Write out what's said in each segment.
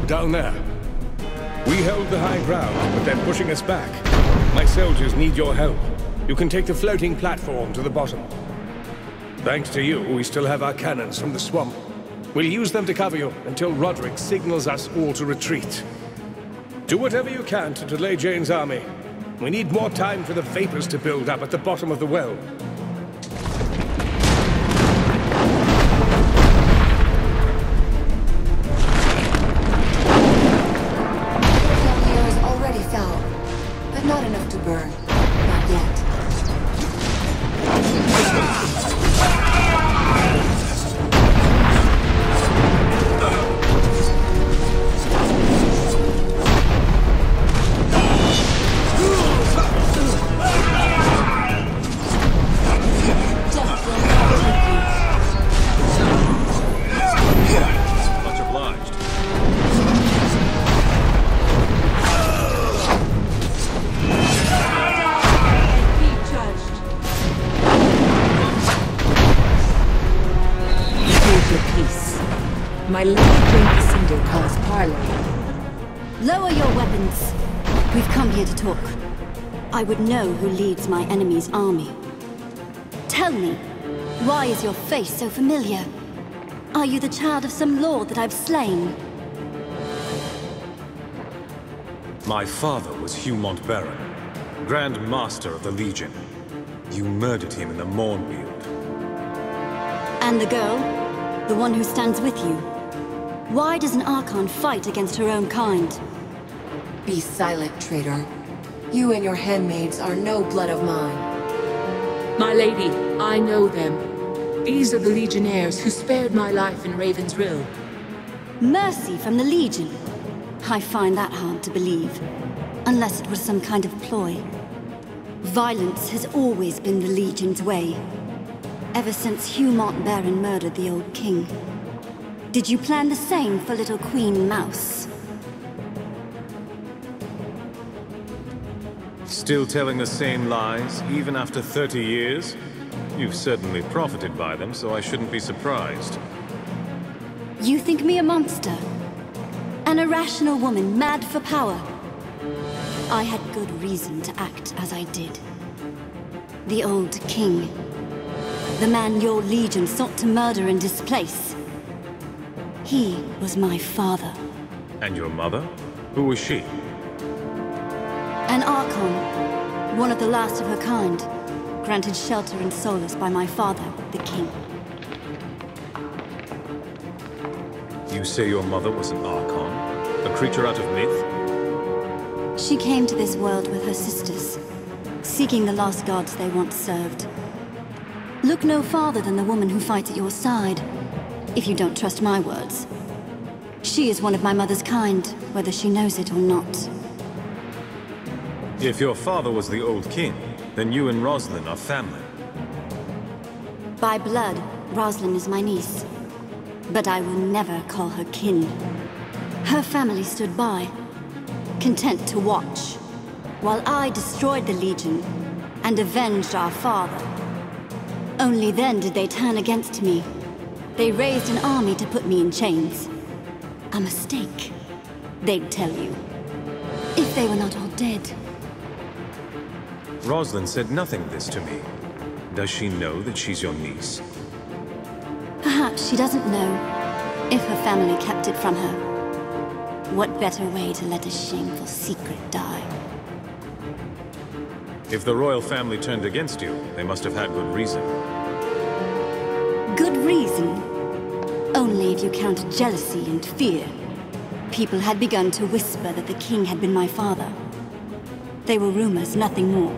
down there. We held the high ground, but they're pushing us back. My soldiers need your help. You can take the floating platform to the bottom. Thanks to you, we still have our cannons from the swamp. We'll use them to cover you until Roderick signals us all to retreat. Do whatever you can to delay Jeyne's army. We need more time for the vapors to build up at the bottom of the well. Not enough to burn. Not yet. Much obliged. My lady Jeyne Kassynder calls Parley. Lower your weapons. We've come here to talk. I would know who leads my enemy's army. Tell me, why is your face so familiar? Are you the child of some lord that I've slain? My father was Hugh Montbarron, Grand Master of the Legion. You murdered him in the Mournfield. And the girl? The one who stands with you? Why does an Archon fight against her own kind? Be silent, traitor. You and your handmaids are no blood of mine. My lady, I know them. These are the Legionnaires who spared my life in Raven's Rill. Mercy from the Legion? I find that hard to believe. Unless it was some kind of ploy. Violence has always been the Legion's way. Ever since Hugh Montbarron murdered the old king. Did you plan the same for little Queen Mouse? Still telling the same lies, even after 30 years? You've certainly profited by them, so I shouldn't be surprised. You think me a monster? An irrational woman, mad for power? I had good reason to act as I did. The old king. The man your Legion sought to murder and displace. He was my father. And your mother? Who was she? An Archon. One of the last of her kind. Granted shelter and solace by my father, the king. You say your mother was an Archon? A creature out of myth? She came to this world with her sisters, seeking the lost gods they once served. Look no farther than the woman who fights at your side, if you don't trust my words. She is one of my mother's kind, whether she knows it or not. If your father was the old king, then you and Rosalind are family. By blood, Rosalind is my niece. But I will never call her kin. Her family stood by, content to watch, while I destroyed the Legion and avenged our father. Only then did they turn against me. They raised an army to put me in chains. A mistake, they'd tell you. If they were not all dead. Rosalind said nothing of this to me. Does she know that she's your niece? Perhaps she doesn't know, if her family kept it from her. What better way to let a shameful secret die? If the royal family turned against you, they must have had good reason. Good reason? Only if you count jealousy and fear. People had begun to whisper that the king had been my father. They were rumors, nothing more.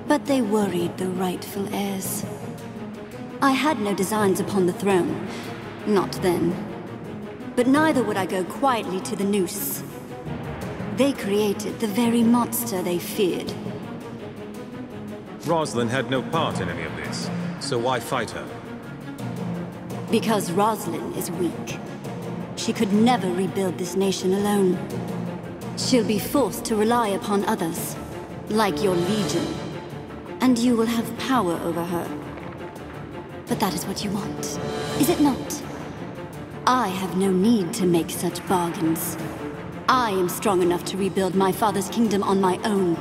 But they worried the rightful heirs. I had no designs upon the throne. Not then. But neither would I go quietly to the noose. They created the very monster they feared. Rosalind had no part in any of this, so why fight her? Because Rosalind is weak. She could never rebuild this nation alone. She'll be forced to rely upon others, like your Legion. And you will have power over her. But that is what you want, is it not? I have no need to make such bargains. I am strong enough to rebuild my father's kingdom on my own.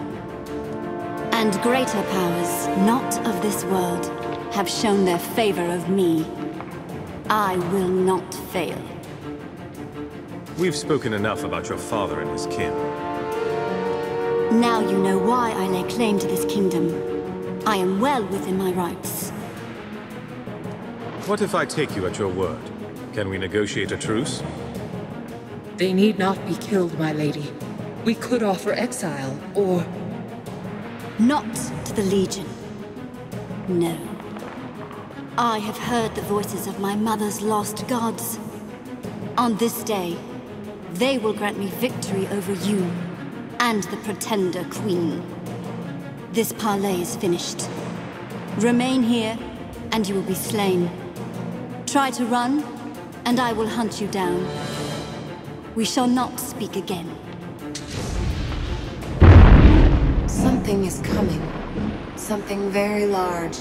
And greater powers, not of this world, have shown their favor of me. I will not fail. We've spoken enough about your father and his kin. Now you know why I lay claim to this kingdom. I am well within my rights. What if I take you at your word? Can we negotiate a truce? They need not be killed, my lady. We could offer exile, or... Not to the Legion. No. I have heard the voices of my mother's lost gods. On this day, they will grant me victory over you and the Pretender Queen. This parley is finished. Remain here, and you will be slain. Try to run, and I will hunt you down. We shall not speak again. Something is coming. Something very large.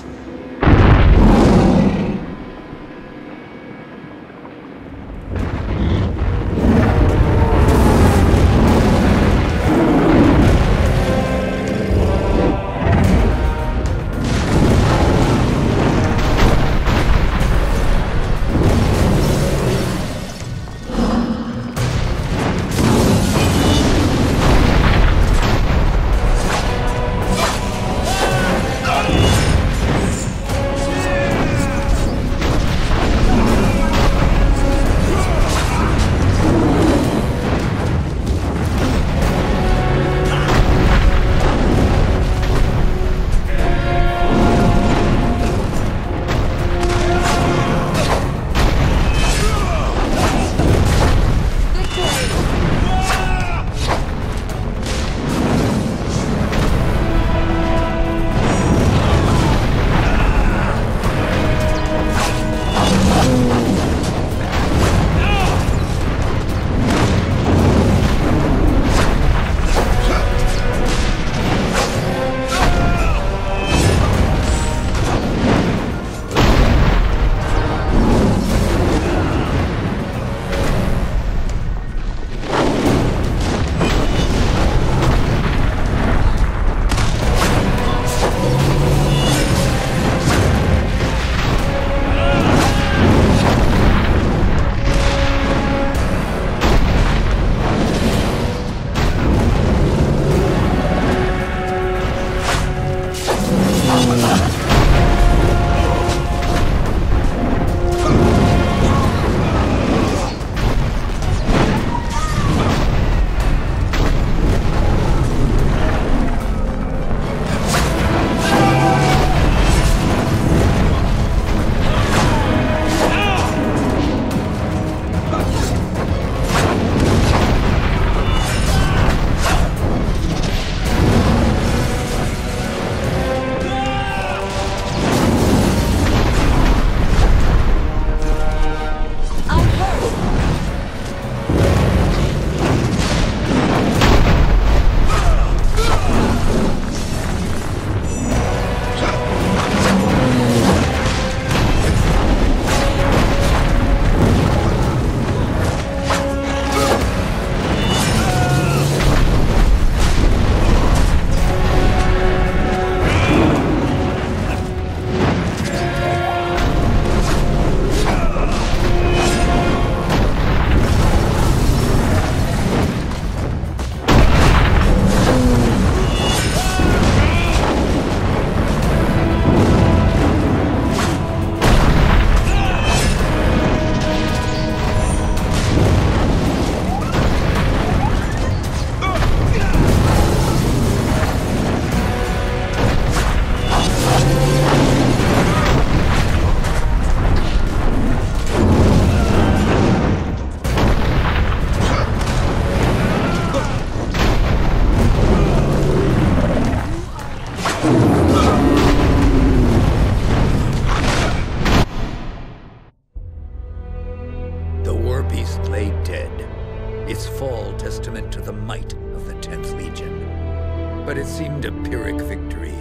its fall testament to the might of the 10th Legion. But it seemed a Pyrrhic victory,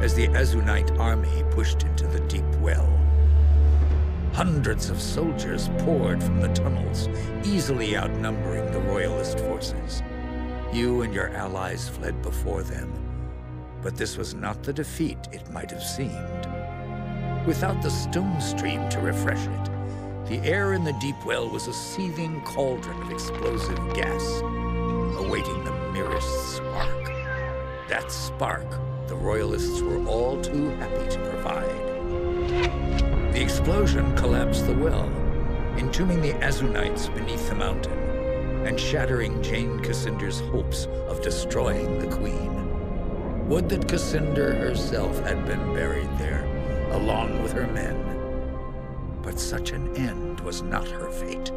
as the Azunite army pushed into the deep well. Hundreds of soldiers poured from the tunnels, easily outnumbering the Royalist forces. You and your allies fled before them, but this was not the defeat it might have seemed. Without the stone stream to refresh it, the air in the deep well was a seething cauldron of explosive gas, awaiting the merest spark. That spark the Royalists were all too happy to provide. The explosion collapsed the well, entombing the Azunites beneath the mountain, and shattering Jeyne Kassynder's hopes of destroying the Queen. Would that Kassynder herself had been buried there, along with her men. But such an end was not her fate.